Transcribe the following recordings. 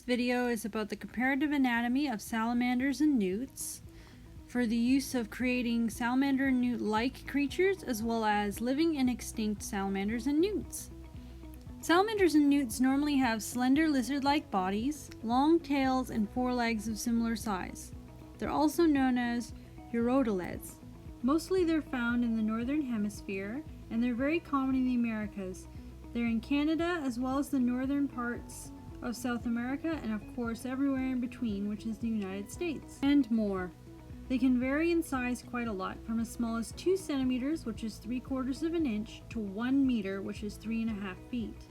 video is about the comparative anatomy of salamanders and newts for the use of creating salamander and newt-like creatures, as well as living and extinct salamanders and newts. Salamanders and newts normally have slender lizard-like bodies, long tails, and forelegs of similar size. They're also known as urodelids. Mostly they're found in the northern hemisphere, and they're very common in the Americas. They're in Canada as well as the northern parts of South America, and of course everywhere in between, which is the United States, and more. They can vary in size quite a lot, from as small as 2 centimeters, which is 3/4 of an inch, to 1 meter, which is 3.5 feet.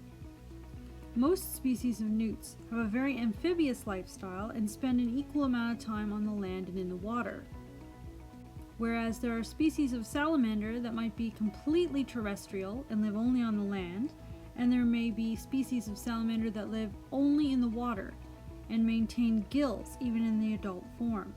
Most species of newts have a very amphibious lifestyle and spend an equal amount of time on the land and in the water. Whereas there are species of salamander that might be completely terrestrial and live only on the land, and there may be species of salamander that live only in the water and maintain gills even in the adult form.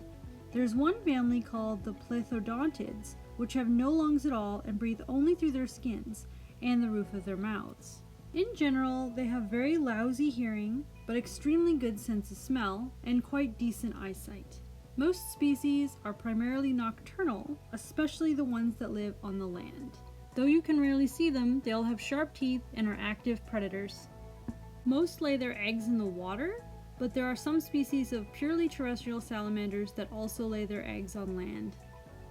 There's one family called the plethodontids, which have no lungs at all and breathe only through their skins and the roof of their mouths. In general, they have very lousy hearing, but extremely good sense of smell and quite decent eyesight. Most species are primarily nocturnal, especially the ones that live on the land. Though you can rarely see them, they all have sharp teeth and are active predators. Most lay their eggs in the water, but there are some species of purely terrestrial salamanders that also lay their eggs on land.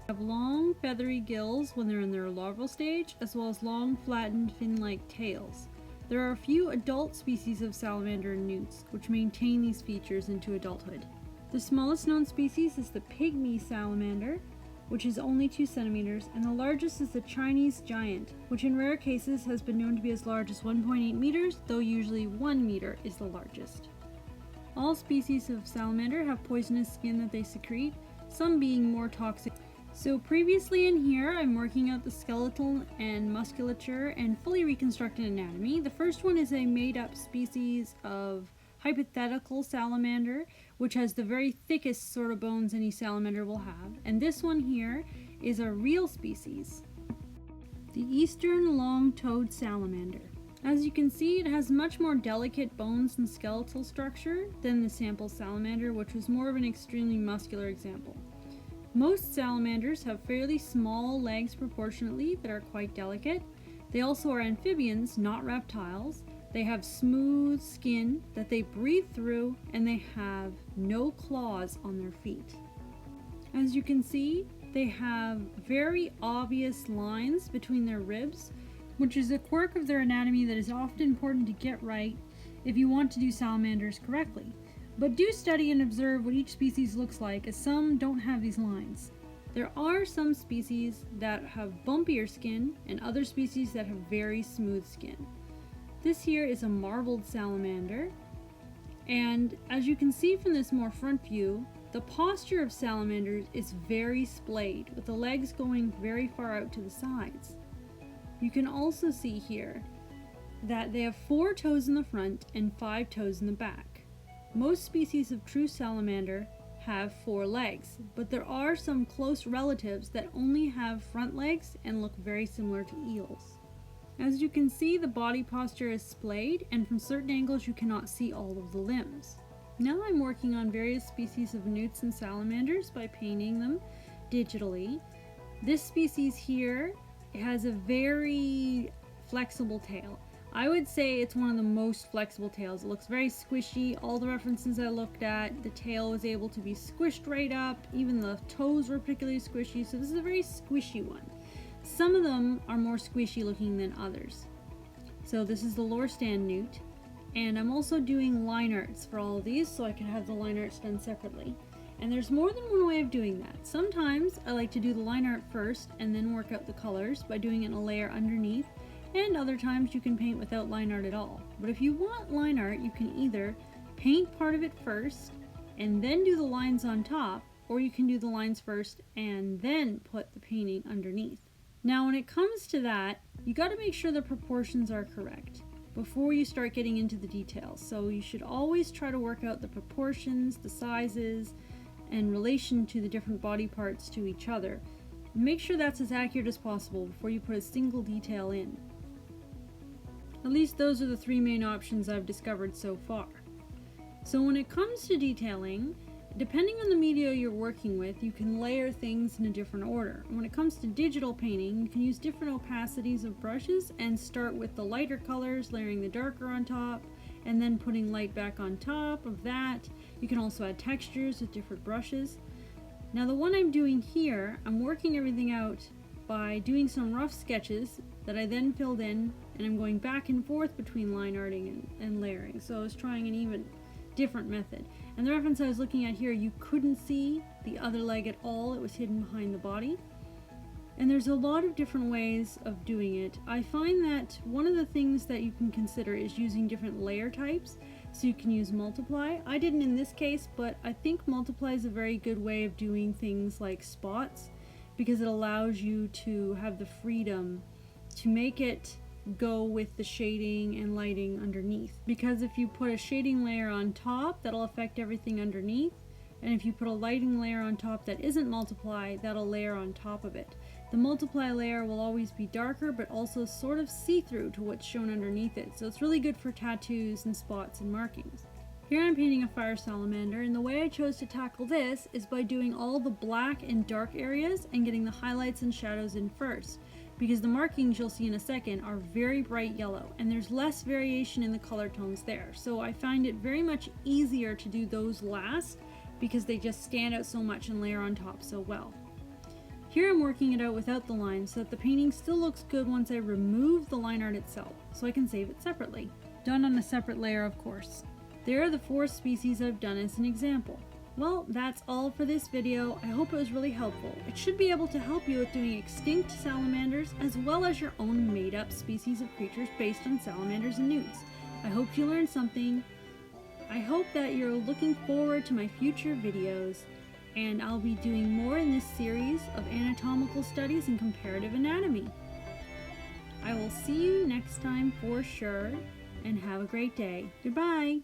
They have long, feathery gills when they're in their larval stage, as well as long, flattened, fin-like tails. There are a few adult species of salamander and newts, which maintain these features into adulthood. The smallest known species is the pygmy salamander, which is only 2 centimeters, and the largest is the Chinese giant, which in rare cases has been known to be as large as 1.8 meters, though usually 1 meter is the largest. All species of salamander have poisonous skin that they secrete, some being more toxic. So previously in here, I'm working out the skeletal and musculature and fully reconstructed anatomy. The first one is a made-up species of hypothetical salamander, which has the very thickest sort of bones any salamander will have. And this one here is a real species, the eastern long-toed salamander. As you can see, it has much more delicate bones and skeletal structure than the sample salamander, which was more of an extremely muscular example. Most salamanders have fairly small legs proportionately that are quite delicate. They also are amphibians, not reptiles. They have smooth skin that they breathe through, and they have no claws on their feet. As you can see, they have very obvious lines between their ribs, which is a quirk of their anatomy that is often important to get right if you want to do salamanders correctly. But do study and observe what each species looks like, as some don't have these lines. There are some species that have bumpier skin and other species that have very smooth skin. This here is a marbled salamander, and as you can see from this more front view, the posture of salamanders is very splayed, with the legs going very far out to the sides. You can also see here that they have 4 toes in the front and 5 toes in the back. Most species of true salamander have 4 legs, but there are some close relatives that only have front legs and look very similar to eels. As you can see, the body posture is splayed, and from certain angles you cannot see all of the limbs. Now I'm working on various species of newts and salamanders by painting them digitally. This species here has a very flexible tail. I would say it's one of the most flexible tails. It looks very squishy. All the references I looked at, the tail was able to be squished right up. Even the toes were particularly squishy, so this is a very squishy one. Some of them are more squishy looking than others. So this is the lower stand newt, and I'm also doing line arts for all of these so I can have the line arts done separately. And there's more than one way of doing that. Sometimes I like to do the line art first and then work out the colors by doing it in a layer underneath, and other times you can paint without line art at all. But if you want line art, you can either paint part of it first and then do the lines on top, or you can do the lines first and then put the painting underneath. Now when it comes to that, you got to make sure the proportions are correct before you start getting into the details. So you should always try to work out the proportions, the sizes, and relation to the different body parts to each other. Make sure that's as accurate as possible before you put a single detail in. At least those are the 3 main options I've discovered so far. So when it comes to detailing, depending on the media you're working with, you can layer things in a different order. When it comes to digital painting, you can use different opacities of brushes and start with the lighter colors, layering the darker on top, and then putting light back on top of that. You can also add textures with different brushes. Now the one I'm doing here, I'm working everything out by doing some rough sketches that I then filled in, and I'm going back and forth between line arting and layering. So I was trying an even different method. And the reference I was looking at here, you couldn't see the other leg at all. It was hidden behind the body. And there's a lot of different ways of doing it. I find that one of the things that you can consider is using different layer types. So you can use multiply. I didn't in this case, but I think multiply is a very good way of doing things like spots, because it allows you to have the freedom to make it go with the shading and lighting underneath. Because if you put a shading layer on top, that'll affect everything underneath. And if you put a lighting layer on top that isn't multiply, that'll layer on top of it. The multiply layer will always be darker, but also sort of see-through to what's shown underneath it. So it's really good for tattoos and spots and markings. Here I'm painting a fire salamander, and the way I chose to tackle this is by doing all the black and dark areas and getting the highlights and shadows in first, because the markings you'll see in a second are very bright yellow and there's less variation in the color tones there. So I find it very much easier to do those last because they just stand out so much and layer on top so well. Here I'm working it out without the lines so that the painting still looks good once I remove the line art itself, so I can save it separately. Done on a separate layer, of course. There are the 4 species I've done as an example. Well, that's all for this video. I hope it was really helpful. It should be able to help you with doing extinct salamanders as well as your own made-up species of creatures based on salamanders and newts. I hope you learned something. I hope that you're looking forward to my future videos, and I'll be doing more in this series of anatomical studies and comparative anatomy. I will see you next time for sure, and have a great day. Goodbye!